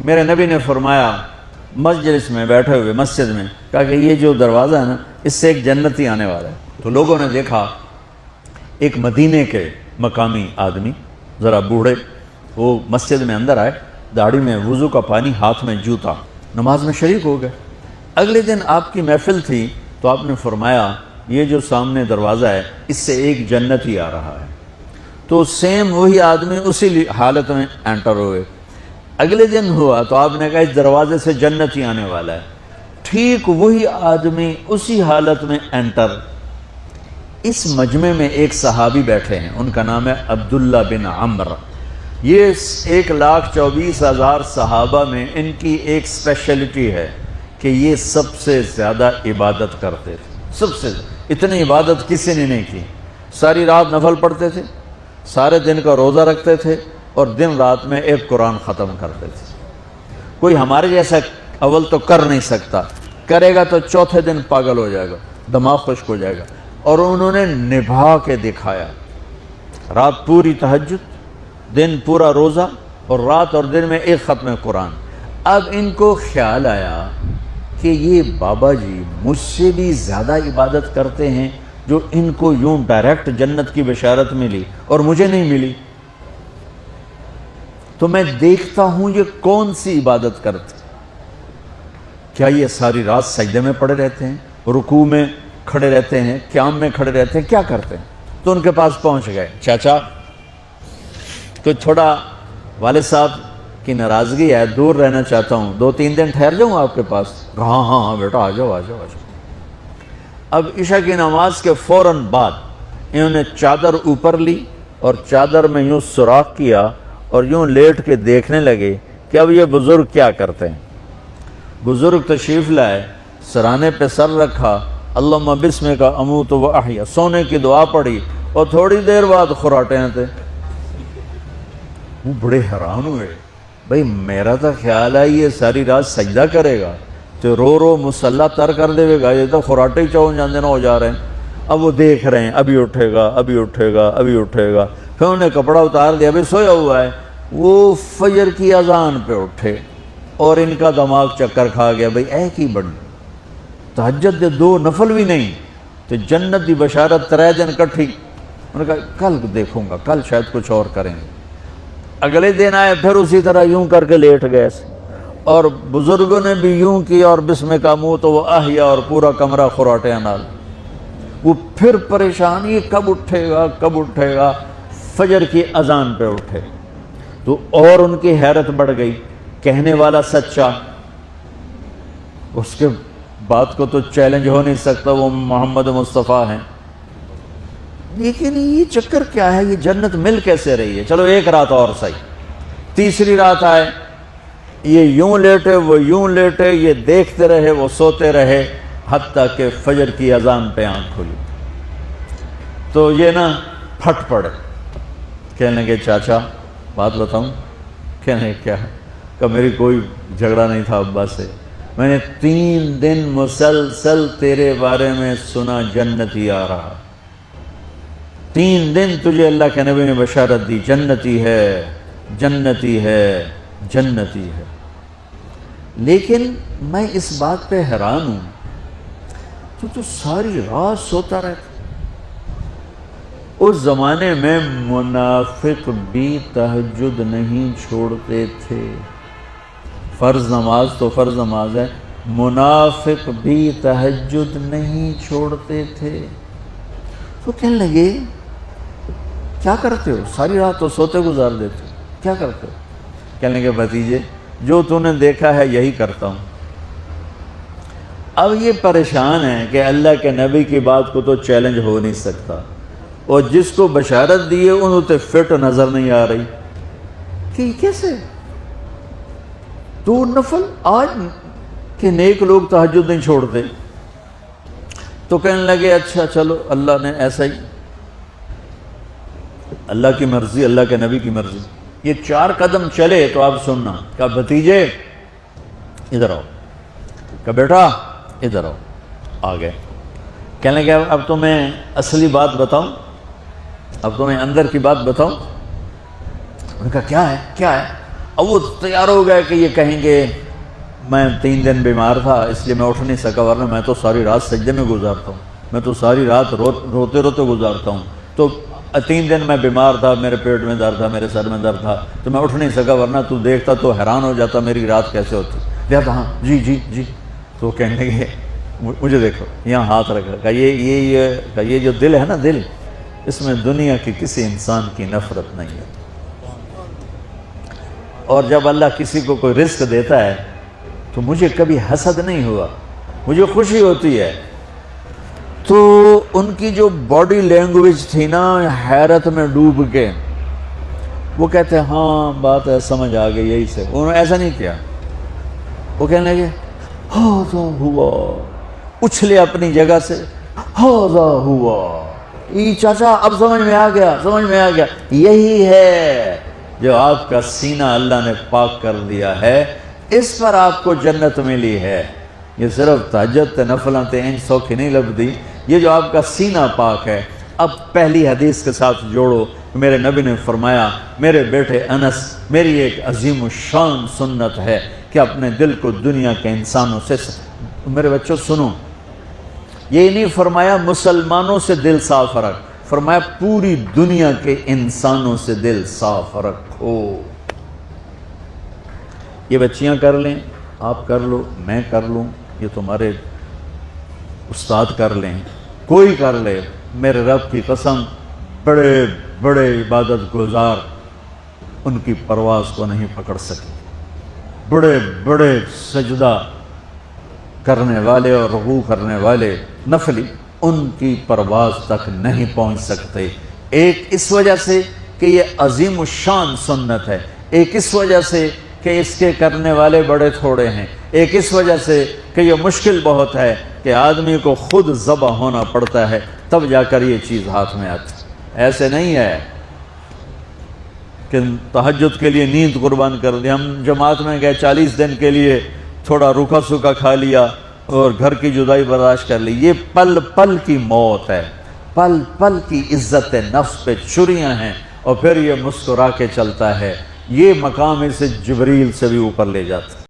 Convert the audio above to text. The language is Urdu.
میرے نبی نے فرمایا مجلس میں بیٹھے ہوئے مسجد میں، کہا کہ یہ جو دروازہ ہے نا اس سے ایک جنتی آنے والا ہے۔ تو لوگوں نے دیکھا ایک مدینے کے مقامی آدمی ذرا بوڑھے، وہ مسجد میں اندر آئے، داڑھی میں وضو کا پانی، ہاتھ میں جوتا، نماز میں شریک ہو گئے۔ اگلے دن آپ کی محفل تھی تو آپ نے فرمایا یہ جو سامنے دروازہ ہے اس سے ایک جنتی آ رہا ہے۔ تو سیم وہی آدمی اسی حالت میں انٹر ہوئے۔ اگلے دن ہوا تو آپ نے کہا اس دروازے سے جنتی آنے والا ہے، ٹھیک وہی آدمی اسی حالت میں انٹر۔ اس مجمع میں ایک صحابی بیٹھے ہیں، ان کا نام ہے عبداللہ بن عمرو۔ یہ 1,24,000 صحابہ میں ان کی ایک سپیشلٹی ہے کہ یہ سب سے زیادہ عبادت کرتے تھے، سب سے اتنی عبادت کسی نے نہیں کی۔ ساری رات نفل پڑھتے تھے، سارے دن کا روزہ رکھتے تھے، اور دن رات میں ایک قرآن ختم کرتے تھے۔ کوئی ہمارے جیسا اول تو کر نہیں سکتا، کرے گا تو چوتھے دن پاگل ہو جائے گا، دماغ خشک ہو جائے گا، اور انہوں نے نبھا کے دکھایا۔ رات پوری تہجد، دن پورا روزہ، اور رات اور دن میں ایک ختم قرآن۔ اب ان کو خیال آیا کہ یہ بابا جی مجھ سے بھی زیادہ عبادت کرتے ہیں، جو ان کو یوں ڈائریکٹ جنت کی بشارت ملی اور مجھے نہیں ملی، تو میں دیکھتا ہوں یہ کون سی عبادت کرتے، کیا یہ ساری رات سجدے میں پڑے رہتے ہیں، رکوع میں کھڑے رہتے ہیں، قیام میں کھڑے رہتے ہیں، کیا کرتے ہیں؟ تو ان کے پاس پہنچ گئے، چاچا تو تھوڑا والد صاحب کی ناراضگی ہے، دور رہنا چاہتا ہوں، 2-3 دن ٹھہر جاؤں آپ کے پاس؟ ہاں ہاں ہاں بیٹا آ جاؤ آ جاؤ آ جاؤ۔ اب عشاء کی نماز کے فوراً بعد انہوں نے چادر اوپر لی اور چادر میں یوں سوراخ کیا اور یوں لیٹ کے دیکھنے لگے کہ اب یہ بزرگ کیا کرتے ہیں۔ بزرگ تشریف لائے، سرانے پہ سر رکھا، اللہم بسمک اموت و احیا، سونے کی دعا پڑھی، اور تھوڑی دیر بعد خراٹے آتے۔ وہ بڑے حیران ہوئے، بھئی میرا تو خیال ہے یہ ساری رات سجدہ کرے گا تو رو رو مصلی تر کر دے گا، یہ تو خراٹے ہی چون جاندے نہ ہو جا رہے ہیں۔ اب وہ دیکھ رہے ہیں ابھی اٹھے گا ابھی اٹھے گا ابھی اٹھے گا، پھر انہوں نے کپڑا اتار دیا، ابھی سویا ہوا ہے۔ وہ فجر کی اذان پہ اٹھے اور ان کا دماغ چکر کھا گیا، بھئی اے کی بڑی تہجد دے 2 نفل بھی نہیں تو جنت دی بشارت 3 دن کٹھی۔ انہوں نے کہا کل دیکھوں گا، کل شاید کچھ اور کریں گے۔ اگلے دن آئے، پھر اسی طرح یوں کر کے لیٹ گئے، اور بزرگوں نے بھی یوں کیا، اور بسمک اموت و احیا، اور پورا کمرہ خراٹے نال۔ وہ پھر پریشان، یہ کب اٹھے گا کب اٹھے گا، فجر کی اذان پہ اٹھے تو اور ان کی حیرت بڑھ گئی، کہنے والا سچا، اس کے بات کو تو چیلنج ہو نہیں سکتا، وہ محمد مصطفیٰ ہیں، لیکن یہ چکر کیا ہے، یہ جنت مل کیسے رہی ہے؟ چلو ایک رات اور صحیح۔ تیسری رات آئے، یہ یوں لیٹے وہ یوں لیٹے، یہ دیکھتے رہے وہ سوتے رہے، حتیٰ کہ فجر کی اذان پہ آنکھ کھلی تو یہ نا پھٹ پڑے، کہنے لگے چاچا بات بتاؤں؟ کہنے کیا؟ کہ میری کوئی جھگڑا نہیں تھا ابا سے، میں نے 3 دن مسلسل تیرے بارے میں سنا جنتی آ رہا، 3 دن تجھے اللہ کے نبی نے بشارت دی، جنتی ہے جنتی ہے جنتی ہے، لیکن میں اس بات پہ حیران ہوں تو ساری رات سوتا رہتا۔ اس زمانے میں منافق بھی تہجد نہیں چھوڑتے تھے، فرض نماز تو فرض نماز ہے، منافق بھی تہجد نہیں چھوڑتے تھے۔ تو کہنے لگے کیا کرتے ہو؟ ساری رات تو سوتے گزار دیتے ہو، کیا کرتے ہو؟ کہنے لگے بھتیجے جو تو نے دیکھا ہے یہی کرتا ہوں۔ اب یہ پریشان ہے کہ اللہ کے نبی کی بات کو تو چیلنج ہو نہیں سکتا، اور جس کو بشارت دی ہے انہوں تے فٹ نظر نہیں آ رہی کہ کیسے 2 نفل آج کہ نیک لوگ تہجد نہیں چھوڑتے۔ تو کہنے لگے اچھا چلو اللہ نے ایسا ہی، اللہ کی مرضی، اللہ کے نبی کی مرضی۔ یہ 4 قدم چلے تو آپ سننا، کہا بھتیجے ادھر آؤ، کہا بیٹا ادھر آؤ، آ گئے۔ کہنے لگے اب تو میں اصلی بات بتاؤں، اب تو میں اندر کی بات بتاؤں؟ انہوں نے کہا کیا ہے کیا ہے؟ اب وہ تیار ہو گئے کہ یہ کہیں گے میں 3 دن بیمار تھا اس لیے میں اٹھ نہیں سکا، ورنہ میں تو ساری رات سجدے میں گزارتا ہوں، میں تو ساری رات روتے روتے گزارتا ہوں، تو 3 دن میں بیمار تھا، میرے پیٹ میں درد تھا، میرے سر میں درد تھا، تو میں اٹھ نہیں سکا، ورنہ تو دیکھتا تو حیران ہو جاتا میری رات کیسے ہوتی۔ لہذا ہاں جی جی جی، تو کہنے لگے مجھے دیکھو یہاں ہاتھ رکھا کہ یہ جو دل ہے نا، دل اس میں دنیا کی کسی انسان کی نفرت نہیں ہے، اور جب اللہ کسی کو کوئی رزق دیتا ہے تو مجھے کبھی حسد نہیں ہوا، مجھے خوشی ہوتی ہے۔ تو ان کی جو باڈی لینگویج تھی نا، حیرت میں ڈوب کے وہ کہتے ہیں ہاں بات ہے، سمجھ آ گئی، یہی سے۔ انہوں نے ایسا نہیں کیا، وہ کہنے لگے ہاذا ہوا، اچھلے اپنی جگہ سے، ہاذا ہوا، ای چاچا اب سمجھ میں آ گیا، سمجھ میں آ گیا، یہی ہے جو آپ کا سینہ اللہ نے پاک کر دیا ہے، اس پر آپ کو جنت ملی ہے۔ یہ صرف تہجد تے نفلاں تے انج سوکھی نہیں لبدی، یہ جو آپ کا سینہ پاک ہے۔ اب پہلی حدیث کے ساتھ جوڑو، میرے نبی نے فرمایا، میرے بیٹے انس، میری ایک عظیم الشان سنت ہے کہ اپنے دل کو دنیا کے انسانوں سے، میرے بچوں سنو، یہ نہیں فرمایا مسلمانوں سے دل صاف رکھ، فرمایا پوری دنیا کے انسانوں سے دل صاف رکھو۔ یہ بچیاں کر لیں، آپ کر لو، میں کر لوں، یہ تمہارے استاد کر لیں، کوئی کر لے، میرے رب کی قسم بڑے بڑے عبادت گزار ان کی پرواز کو نہیں پکڑ سکے، بڑے بڑے سجدہ کرنے والے اور رکوع کرنے والے نفلی ان کی پرواز تک نہیں پہنچ سکتے۔ ایک اس وجہ سے کہ یہ عظیم الشان سنت ہے، ایک اس وجہ سے کہ اس کے کرنے والے بڑے تھوڑے ہیں، ایک اس وجہ سے کہ یہ مشکل بہت ہے کہ آدمی کو خود ذبح ہونا پڑتا ہے تب جا کر یہ چیز ہاتھ میں آتی۔ ایسے نہیں ہے کہ تہجد کے لیے نیند قربان کر دی، ہم جماعت میں گئے 40 دن کے لیے تھوڑا روکھا سوکھا کھا لیا اور گھر کی جدائی برداشت کر لی، یہ پل پل کی موت ہے، پل پل کی عزت نفس پہ چھریاں ہیں، اور پھر یہ مسکرا کے چلتا ہے، یہ مقام اسے جبریل سے بھی اوپر لے جاتا ہے۔